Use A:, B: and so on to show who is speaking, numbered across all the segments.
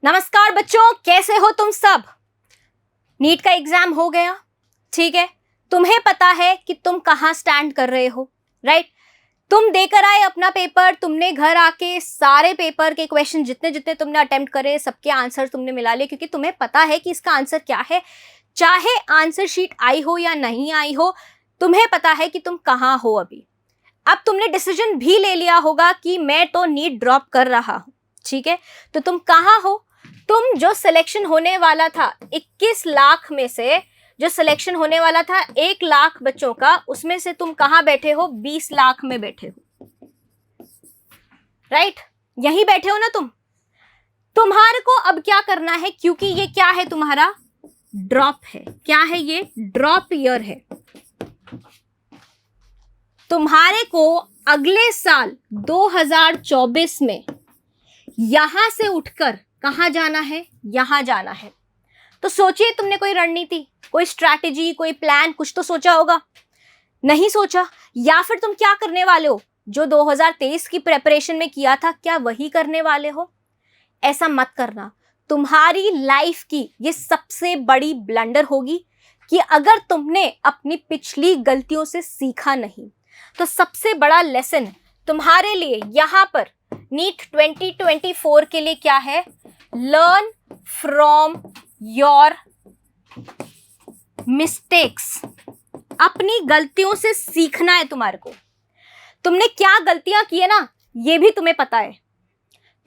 A: नमस्कार बच्चों, कैसे हो तुम सब। नीट का एग्जाम हो गया, ठीक है। तुम्हें पता है कि तुम कहाँ स्टैंड कर रहे हो, राइट। तुम देकर आए अपना पेपर, तुमने घर आके सारे पेपर के क्वेश्चन जितने जितने तुमने अटेम्प्ट करे सबके आंसर तुमने मिला लिए, क्योंकि तुम्हें पता है कि इसका आंसर क्या है। चाहे आंसर शीट आई हो या नहीं आई हो, तुम्हें पता है कि तुम कहाँ हो अभी। अब तुमने डिसीजन भी ले लिया होगा कि मैं तो नीट ड्रॉप कर रहा हूं, ठीक है। तो तुम कहाँ हो? तुम जो सिलेक्शन होने वाला था 21 लाख में से, जो सिलेक्शन होने वाला था 1 लाख बच्चों का, उसमें से तुम कहाँ बैठे हो? 20 लाख में बैठे हो, राइट। यहीं बैठे हो ना तुम। तुम्हारे को अब क्या करना है, क्योंकि ये क्या है, तुम्हारा ड्रॉप है। क्या है ये? ड्रॉप ईयर है। तुम्हारे को अगले साल 2024 में यहां से उठकर कहां जाना है? यहां जाना है। तो सोचिए, तुमने कोई रणनीति, कोई स्ट्रैटेजी, कोई प्लान कुछ तो सोचा होगा। नहीं सोचा? या फिर तुम क्या करने वाले हो? जो 2023 की प्रेपरेशन में किया था, क्या वही करने वाले हो? ऐसा मत करना। तुम्हारी लाइफ की ये सबसे बड़ी ब्लंडर होगी कि अगर तुमने अपनी पिछली गलतियों से सीखा नहीं। तो सबसे बड़ा लेसन तुम्हारे लिए यहां पर नीट 2024 के लिए क्या है? Learn from your mistakes. अपनी गलतियों से सीखना है तुम्हारे को। तुमने क्या गलतियां की है ना, ये भी तुम्हें पता है।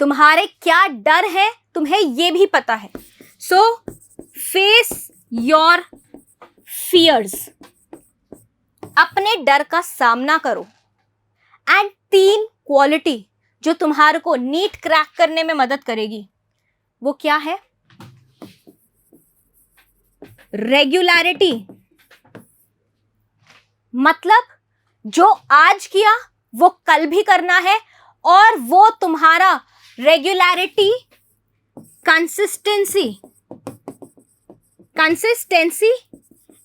A: तुम्हारे क्या डर है, तुम्हें ये भी पता है। So face your fears. अपने डर का सामना करो। एंड 3 क्वालिटी जो तुम्हारे को नीट क्रैक करने में मदद करेगी, वो क्या है? रेगुलरिटी। मतलब जो आज किया वो कल भी करना है, और वो तुम्हारा रेगुलरिटी, कंसिस्टेंसी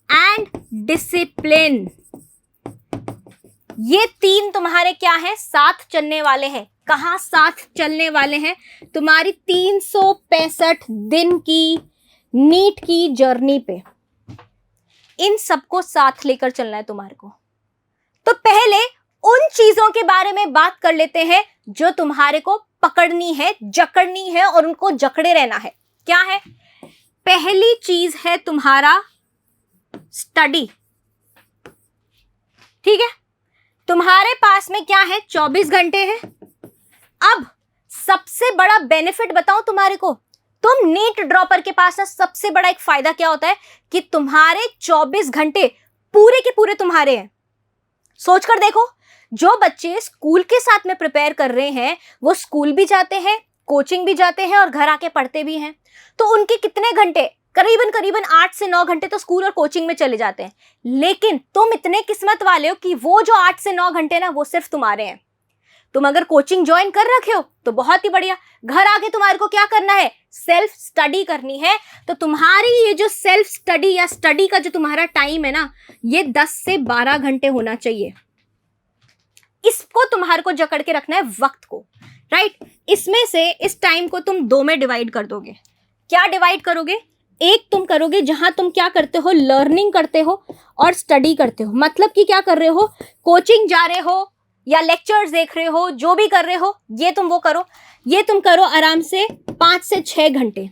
A: एंड डिसिप्लिन। ये 3 तुम्हारे क्या है? साथ चलने वाले हैं। कहां साथ चलने वाले हैं? तुम्हारी 365 दिन की नीट की जर्नी पे। इन सबको साथ लेकर चलना है तुम्हारे को। तो पहले उन चीजों के बारे में बात कर लेते हैं जो तुम्हारे को पकड़नी है, जकड़नी है, और उनको जकड़े रहना है। क्या है? पहली चीज है तुम्हारा स्टडी, ठीक है। तुम्हारे पास में क्या है? 24 घंटे हैं। अब सबसे बड़ा बेनिफिट बताऊं तुम्हारे को, तुम नीट ड्रॉपर के पास ना सबसे बड़ा एक फायदा क्या होता है कि तुम्हारे 24 घंटे पूरे के पूरे तुम्हारे हैं। सोचकर देखो, जो बच्चे स्कूल के साथ में प्रिपेयर कर रहे हैं, वो स्कूल भी जाते हैं, कोचिंग भी जाते हैं, और घर आके पढ़ते भी हैं। तो उनके कितने घंटे? करीबन 8 से 9 घंटे तो स्कूल और कोचिंग में चले जाते हैं। लेकिन तुम इतने किस्मत वाले हो कि वो जो 8 से 9 घंटे ना, वो सिर्फ तुम्हारे हैं। तुम अगर कोचिंग ज्वाइन कर रखे हो तो बहुत ही बढ़िया। घर आके तुम्हारे को क्या करना है? सेल्फ स्टडी करनी है। तो तुम्हारी ये जो सेल्फ स्टडी या स्टडी का जो तुम्हारा टाइम है ना, ये 10 से 12 घंटे होना चाहिए। इसको तुम्हारे को जकड़ के रखना है, वक्त को, राइट। इसमें से इस टाइम को तुम 2 में डिवाइड कर दोगे। क्या डिवाइड करोगे? एक तुम करोगे जहां तुम क्या करते हो? लर्निंग करते हो और स्टडी करते हो। मतलब कि क्या कर रहे हो? कोचिंग जा रहे हो या लेक्चर्स देख रहे हो, जो भी कर रहे हो, ये तुम वो करो। ये तुम करो आराम से 5 से 6 घंटे।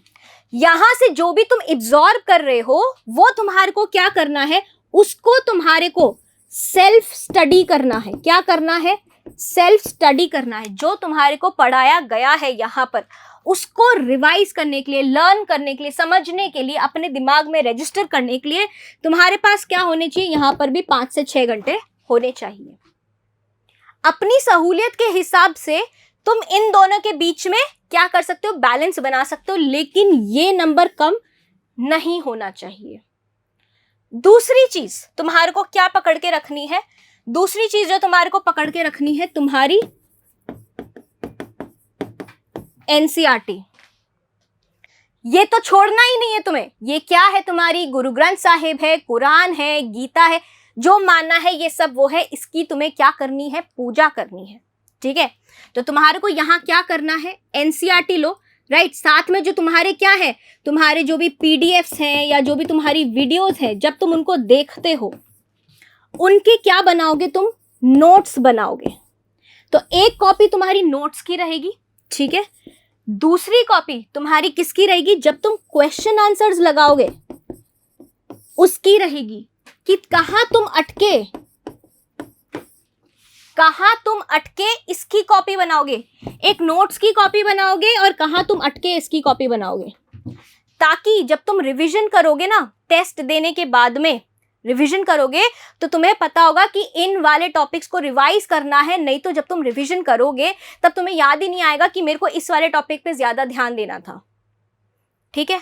A: यहां से जो भी तुम एब्जॉर्ब कर रहे हो, वो तुम्हारे को क्या करना है? उसको तुम्हारे को सेल्फ स्टडी करना है। क्या करना है? सेल्फ स्टडी करना है। जो तुम्हारे को पढ़ाया गया है यहां पर, उसको रिवाइज करने के लिए, लर्न करने के लिए, समझने के लिए, अपने दिमाग में रजिस्टर करने के लिए तुम्हारे पास क्या होने चाहिए? यहां पर भी 5 से 6 घंटे होने चाहिए। अपनी सहूलियत के हिसाब से तुम इन दोनों के बीच में क्या कर सकते हो? बैलेंस बना सकते हो, लेकिन ये नंबर कम नहीं होना चाहिए। दूसरी चीज तुम्हारे को क्या पकड़ के रखनी है? दूसरी चीज जो तुम्हारे को पकड़ के रखनी है, तुम्हारी एनसीईआरटी। ये तो छोड़ना ही नहीं है तुम्हें। ये क्या है? तुम्हारी गुरु ग्रंथ साहिब है, कुरान है, गीता है, जो मानना है ये सब वो है। इसकी तुम्हें क्या करनी है? पूजा करनी है, ठीक है। तो तुम्हारे को यहां क्या करना है? एनसीईआरटी लो, राइट। साथ में जो तुम्हारे क्या है, तुम्हारे जो भी पीडीएफ्स हैं या जो भी तुम्हारी वीडियोस हैं, जब तुम उनको देखते हो उनके क्या बनाओगे तुम, नोट्स बनाओगे। तो एक कॉपी तुम्हारी नोट्स की रहेगी, ठीक है। दूसरी कॉपी तुम्हारी किसकी रहेगी, जब तुम क्वेश्चन आंसर्स लगाओगे उसकी रहेगी, कि कहां तुम अटके इसकी कॉपी बनाओगे। एक नोट्स की कॉपी बनाओगे और कहां तुम अटके इसकी कॉपी बनाओगे, ताकि जब तुम रिवीजन करोगे ना, टेस्ट देने के बाद में रिवीजन करोगे तो तुम्हें पता होगा कि इन वाले टॉपिक्स को रिवाइज करना है। नहीं तो जब तुम रिवीजन करोगे तब तुम्हें याद ही नहीं आएगा कि मेरे को इस वाले टॉपिक पे ज्यादा ध्यान देना था। ठीक है,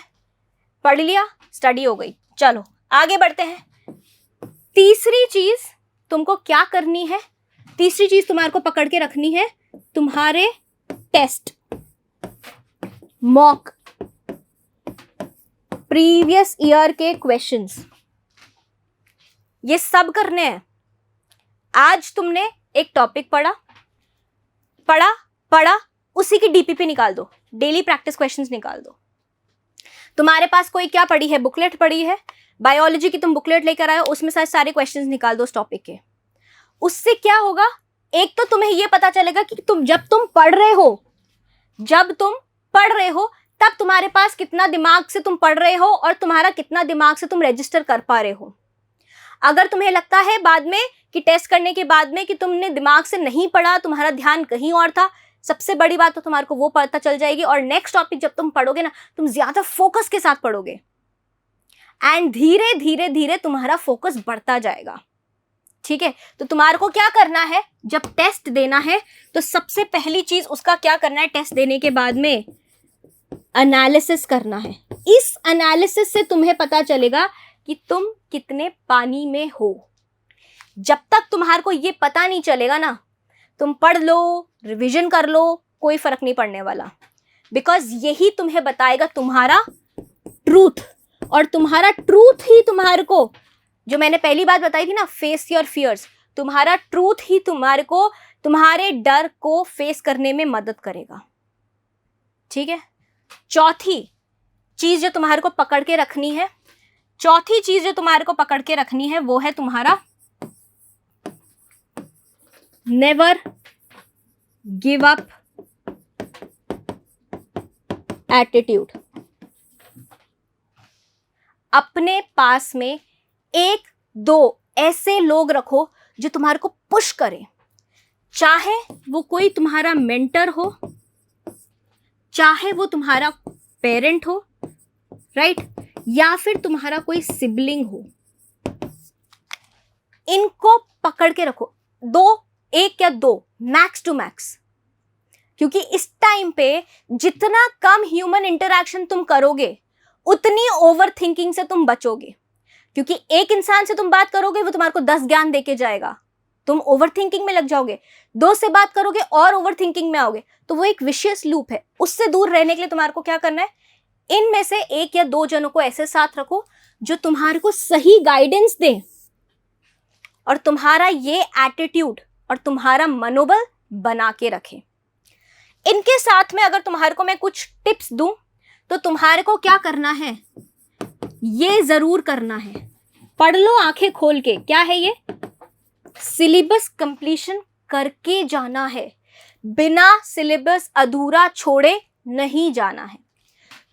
A: पढ़ लिया, स्टडी हो गई। चलो आगे बढ़ते हैं। तीसरी चीज तुमको क्या करनी है, तीसरी चीज तुम्हारे को पकड़ के रखनी है, तुम्हारे टेस्ट, मॉक, प्रीवियस ईयर के क्वेश्चंस, ये सब करने हैं। आज तुमने एक टॉपिक पढ़ा, उसी की डीपीपी निकाल दो, डेली प्रैक्टिस क्वेश्चंस निकाल दो। तुम्हारे पास कोई क्या पढ़ी है, बुकलेट पढ़ी है, बायोलॉजी की तुम बुकलेट लेकर आए हो, उसमें सारे क्वेश्चंस निकाल दो उस टॉपिक के। उससे क्या होगा, एक तो तुम्हें यह पता चलेगा कि जब तुम पढ़ रहे हो तब तुम्हारे पास कितना दिमाग से तुम पढ़ रहे हो और तुम्हारा कितना दिमाग से तुम रजिस्टर कर पा रहे हो। अगर तुम्हें लगता है बाद में कि टेस्ट करने के बाद में कि तुमने दिमाग से नहीं पढ़ा, तुम्हारा ध्यान कहीं और था, सबसे बड़ी बात तो तुम्हारे को वो पता चल जाएगी। और नेक्स्ट टॉपिक जब तुम पढ़ोगे ना, तुम ज्यादा फोकस के साथ पढ़ोगे एंड धीरे धीरे धीरे तुम्हारा फोकस बढ़ता जाएगा। ठीक है, तो तुम्हारे को क्या करना है, जब टेस्ट देना है तो सबसे पहली चीज उसका क्या करना है, टेस्ट देने के बाद में एनालिसिस करना है। इस एनालिसिस से तुम्हें पता चलेगा कि तुम कितने पानी में हो। जब तक तुम्हारे को ये पता नहीं चलेगा ना, तुम पढ़ लो, रिवीजन कर लो, कोई फर्क नहीं पड़ने वाला। बिकॉज यही तुम्हें बताएगा तुम्हारा ट्रूथ, और तुम्हारा ट्रूथ ही तुम्हारे को, जो मैंने पहली बात बताई थी ना, फेस योर फियर्स, तुम्हारा ट्रूथ ही तुम्हारे को तुम्हारे डर को फेस करने में मदद करेगा। ठीक है, चौथी चीज जो तुम्हारे को पकड़ के रखनी है, वो है तुम्हारा नेवर गिव अप एटीट्यूड। अपने पास में एक दो ऐसे लोग रखो जो तुम्हारे को पुश करे, चाहे वो कोई तुम्हारा मेंटर हो, चाहे वो तुम्हारा पेरेंट हो, राइट, या फिर तुम्हारा कोई सिबलिंग हो। इनको पकड़ के रखो, एक या दो मैक्स टू मैक्स, क्योंकि इस टाइम पे जितना कम ह्यूमन इंटरैक्शन तुम करोगे उतनी ओवर थिंकिंग से तुम बचोगे। क्योंकि एक इंसान से तुम बात करोगे, वो तुम्हारे को 10 ज्ञान देके जाएगा, तुम ओवर थिंकिंग में लग जाओगे। 2 से बात करोगे और ओवर थिंकिंग में आओगे, तो वो एक विशियस लूप है। उससे दूर रहने के लिए तुम्हारे को क्या करना है, इनमें से 1 या 2 जनों को ऐसे साथ रखो जो तुम्हारे को सही गाइडेंस दें और तुम्हारा ये एटीट्यूड और तुम्हारा मनोबल बना के रखे। इनके साथ में अगर तुम्हारे को मैं कुछ टिप्स दूं तो तुम्हारे को क्या करना है, ये जरूर करना है, पढ़ लो आंखें खोल के। क्या है ये, सिलेबस कंप्लीशन करके जाना है, बिना सिलेबस अधूरा छोड़े नहीं जाना है।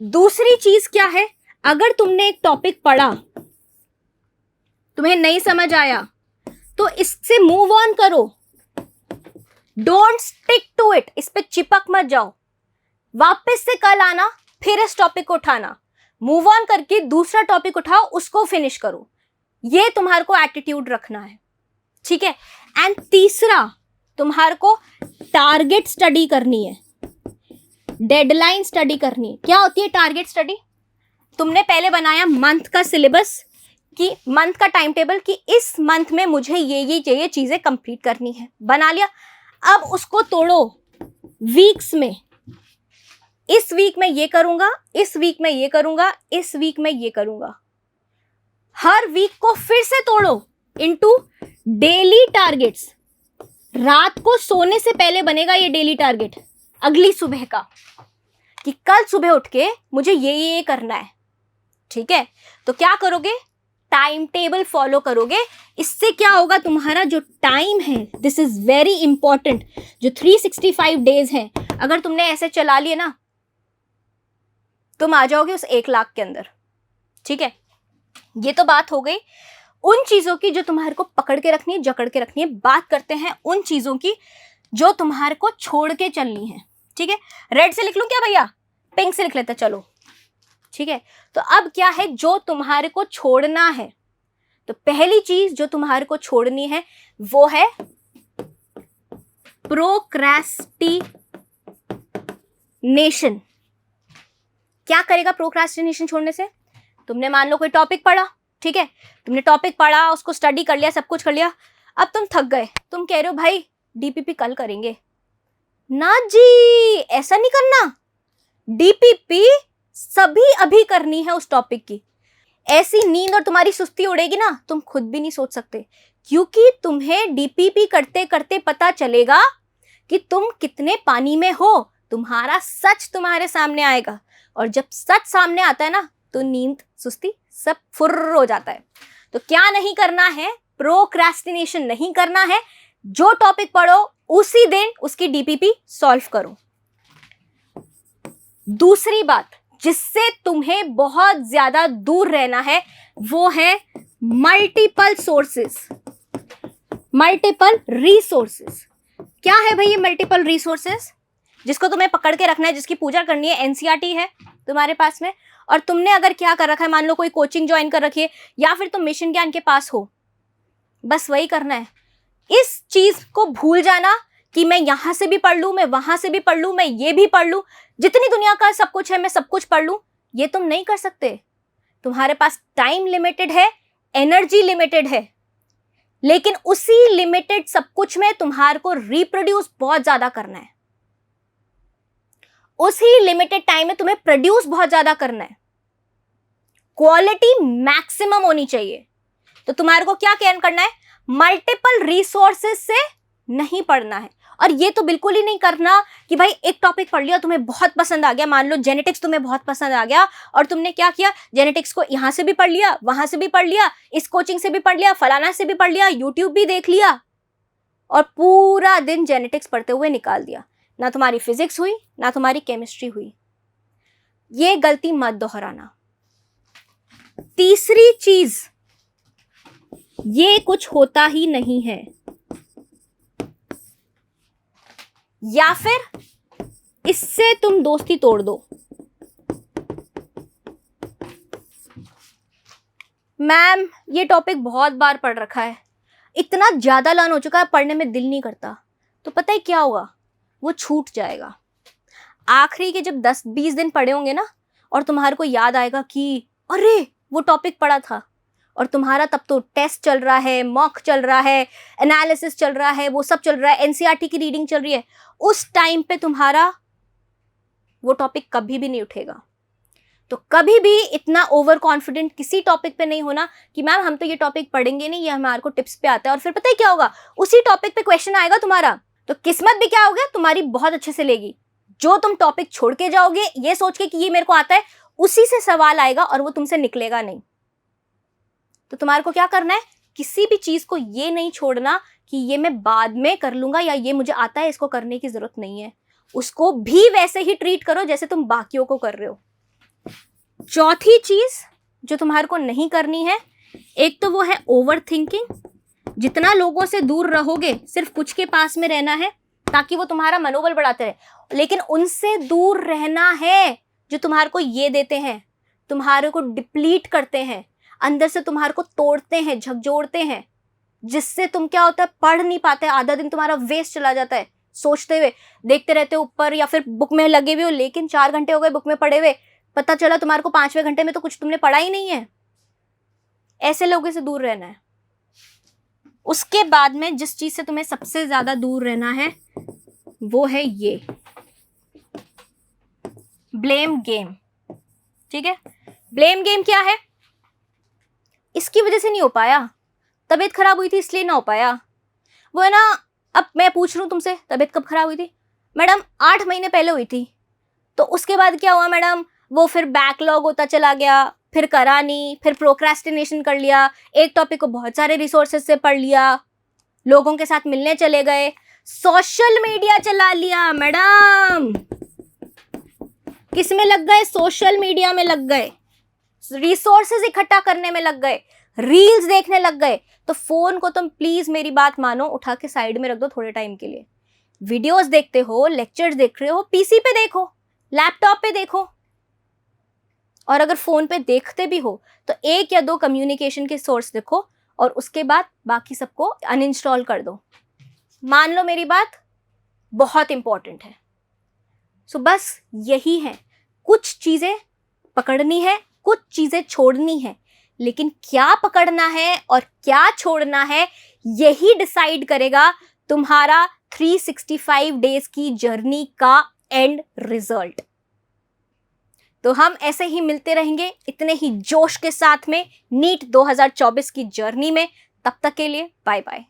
A: दूसरी चीज क्या है, अगर तुमने एक टॉपिक पढ़ा, तुम्हें नहीं समझ आया, तो इससे मूव ऑन करो, डोंट स्टिक टू इट, इस पे चिपक मत जाओ। वापस से कल आना, फिर इस टॉपिक को उठाना, मूव ऑन करके दूसरा टॉपिक उठाओ, उसको फिनिश करो। ये तुम्हारे को एटीट्यूड रखना है। ठीक है, एंड तीसरा, तुम्हारे को टारगेट स्टडी करनी है, डेडलाइन स्टडी करनी है। क्या होती है टारगेट स्टडी, तुमने पहले बनाया मंथ का सिलेबस, कि मंथ का टाइम टेबल, कि इस मंथ में मुझे ये चीजें कंप्लीट करनी है, बना लिया। अब उसको तोड़ो वीक्स में, इस वीक में ये करूंगा, इस वीक में ये करूंगा, इस वीक में ये करूंगा। हर वीक को फिर से तोड़ो इनटू डेली टारगेट्स। रात को सोने से पहले बनेगा ये डेली टारगेट, अगली सुबह का। कि कल सुबह उठ के मुझे ये करना है, ठीक है? तो क्या करोगे? टाइम टेबल फॉलो करोगे। इससे क्या होगा, तुम्हारा जो टाइम है, दिस इज वेरी इंपॉर्टेंट, जो 365 डेज हैं, अगर तुमने ऐसे चला लिए ना, तुम आ जाओगे उस 1 लाख के अंदर, ठीक है? ये तो बात हो गई उन चीजों की जो तुम्हारे को पकड़ के रखनी है, जकड़ के रखनी है। बात करते हैं उन चीजों की जो तुम्हारे को छोड़ के चलनी है, ठीक है? रेड से लिख लूं क्या भैया? पिंक से लिख लेते, चलो, ठीक है? तो अब क्या है जो तुम्हारे को छोड़ना है? तो पहली चीज जो तुम्हारे को छोड़नी है वो है प्रोक्रेस्टिनेशन। क्या करेगा प्रोक्रेस्टिनेशन छोड़ने से? तुमने मान लो कोई टॉपिक पढ़ा, ठीक है? तुमने टॉपिक पढ़ा, उसको स्टडी कर लिया, सब कुछ कर लिया, अब तुम थक गए, तुम कह रहे हो भाई डीपीपी कल करेंगे। ना जी, ऐसा नहीं करना। डीपीपी सभी अभी करनी है उस टॉपिक की। ऐसी नींद और तुम्हारी सुस्ती उड़ेगी ना, तुम खुद भी नहीं सोच सकते, क्योंकि तुम्हें डीपीपी करते करते पता चलेगा कि तुम कितने पानी में हो। तुम्हारा सच तुम्हारे सामने आएगा, और जब सच सामने आता है ना, तो नींद, सुस्ती सब फुर्र हो जाता है। तो क्या नहीं करना है? प्रोक्रेस्टिनेशन नहीं करना है। जो टॉपिक पढ़ो उसी दिन उसकी डीपीपी सॉल्व करो। दूसरी बात जिससे तुम्हें बहुत ज्यादा दूर रहना है वो है मल्टीपल सोर्सेस, मल्टीपल रिसोर्सेस। क्या है भाई ये मल्टीपल रिसोर्सेस? जिसको तुम्हें पकड़ के रखना है, जिसकी पूजा करनी है। एनसीईआरटी है तुम्हारे पास में, और तुमने अगर क्या कर रखा है, मान लो कोई कोचिंग ज्वाइन कर रखी है, या फिर तुम मिशन ज्ञान के पास हो, बस वही करना है। इस चीज को भूल जाना कि मैं यहां से भी पढ़ लूं, मैं वहां से भी पढ़ लूं, मैं ये भी पढ़ लूं, जितनी दुनिया का सब कुछ है मैं सब कुछ पढ़ लूं, ये तुम नहीं कर सकते। तुम्हारे पास टाइम लिमिटेड है, एनर्जी लिमिटेड है, लेकिन उसी लिमिटेड सब कुछ में तुम्हारे को रिप्रोड्यूस बहुत ज्यादा करना है। उसी लिमिटेड टाइम में तुम्हें प्रोड्यूस बहुत ज्यादा करना है। क्वालिटी मैक्सिमम होनी चाहिए। तो तुम्हारे को क्या करना है? मल्टीपल रिसोर्सेस से नहीं पढ़ना है। और ये तो बिल्कुल ही नहीं करना कि भाई एक टॉपिक पढ़ लिया, तुम्हें बहुत पसंद आ गया, मान लो जेनेटिक्स तुम्हें बहुत पसंद आ गया, और तुमने क्या किया, जेनेटिक्स को यहां से भी पढ़ लिया, वहां से भी पढ़ लिया, इस कोचिंग से भी पढ़ लिया, फलाना से भी पढ़ लिया, यूट्यूब भी देख लिया, और पूरा दिन जेनेटिक्स पढ़ते हुए निकाल दिया। ना तुम्हारी फिजिक्स हुई, ना तुम्हारी केमिस्ट्री हुई। ये गलती मत दोहराना। तीसरी चीज, ये कुछ होता ही नहीं है, या फिर इससे तुम दोस्ती तोड़ दो। मैम ये टॉपिक बहुत बार पढ़ रखा है, इतना ज्यादा लर्न हो चुका है, पढ़ने में दिल नहीं करता। तो पता है क्या होगा? वो छूट जाएगा। आखिरी के जब 10-20 दिन पढ़े होंगे ना, और तुम्हारे को याद आएगा कि अरे वो टॉपिक पढ़ा था, और तुम्हारा तब तो टेस्ट चल रहा है, मॉक चल रहा है, एनालिसिस चल रहा है, वो सब चल रहा है, एनसीईआरटी की रीडिंग चल रही है, उस टाइम पे तुम्हारा वो टॉपिक कभी भी नहीं उठेगा। तो कभी भी इतना ओवर कॉन्फिडेंट किसी टॉपिक पे नहीं होना कि मैम हम तो ये टॉपिक पढ़ेंगे नहीं, ये हमारे को टिप्स पे आता है, और फिर पता है क्या होगा, उसी टॉपिक पे क्वेश्चन आएगा तुम्हारा, तो किस्मत भी क्या होगी तुम्हारी, बहुत अच्छे से लेगी। जो तुम टॉपिक छोड़ के जाओगे ये सोच के कि ये मेरे को आता है, उसी से सवाल आएगा और वो तुमसे निकलेगा नहीं। तो तुम्हारे को क्या करना है, किसी भी चीज को ये नहीं छोड़ना कि ये मैं बाद में कर लूंगा, या ये मुझे आता है, इसको करने की जरूरत नहीं है। उसको भी वैसे ही ट्रीट करो जैसे तुम बाकियों को कर रहे हो। चौथी चीज जो तुम्हारे को नहीं करनी है, एक तो वो है ओवर थिंकिंग। जितना लोगों से दूर रहोगे, सिर्फ कुछ के पास में रहना है ताकि वो तुम्हारा मनोबल बढ़ाते रहे, लेकिन उनसे दूर रहना है जो तुम्हारे को ये देते हैं, तुम्हारे को डिप्लीट करते हैं, अंदर से तुम्हारे को तोड़ते हैं, झकझोरते हैं, जिससे तुम क्या होता है, पढ़ नहीं पाते। आधा दिन तुम्हारा वेस्ट चला जाता है सोचते हुए, देखते रहते हो ऊपर, या फिर बुक में लगे हुए हो, लेकिन 4 घंटे हो गए बुक में पढ़े हुए, पता चला तुम्हारे को 5वें घंटे में तो कुछ तुमने पढ़ा ही नहीं है। ऐसे लोगों से दूर रहना है। उसके बाद में जिस चीज से तुम्हें सबसे ज्यादा दूर रहना है वो है ये ब्लेम गेम। ठीक है, ब्लेम गेम क्या है? इसकी वजह से नहीं हो पाया, तबीयत खराब हुई थी इसलिए ना हो पाया। वो है ना, अब मैं पूछ रहा हूं तुमसे, तबीयत कब खराब हुई थी? मैडम 8 महीने पहले हुई थी। तो उसके बाद क्या हुआ मैडम, वो फिर बैकलॉग होता चला गया, फिर करा नहीं, फिर प्रोक्रेस्टिनेशन कर लिया, एक टॉपिक को बहुत सारे रिसोर्सेज से पढ़ लिया, लोगों के साथ मिलने चले गए, सोशल मीडिया चला लिया मैडम। किस में लग गए? सोशल मीडिया में लग गए, रिसोर्सेज इकट्ठा करने में लग गए, रील्स देखने लग गए। तो फोन को तुम प्लीज मेरी बात मानो, उठा के साइड में रख दो थोड़े टाइम के लिए। वीडियोस देखते हो, लेक्चर्स देख रहे हो, पीसी पे देखो, लैपटॉप पे देखो, और अगर फोन पे देखते भी हो तो 1 या 2 कम्युनिकेशन के सोर्स देखो और उसके बाद बाकी सबको अनइंस्टॉल कर दो। मान लो मेरी बात, बहुत इंपॉर्टेंट है। सो बस यही है, कुछ चीजें पकड़नी है, कुछ चीजें छोड़नी है, लेकिन क्या पकड़ना है और क्या छोड़ना है यही डिसाइड करेगा तुम्हारा 365 डेज की जर्नी का एंड रिजल्ट। तो हम ऐसे ही मिलते रहेंगे इतने ही जोश के साथ में नीट 2024 की जर्नी में। तब तक के लिए बाय बाय।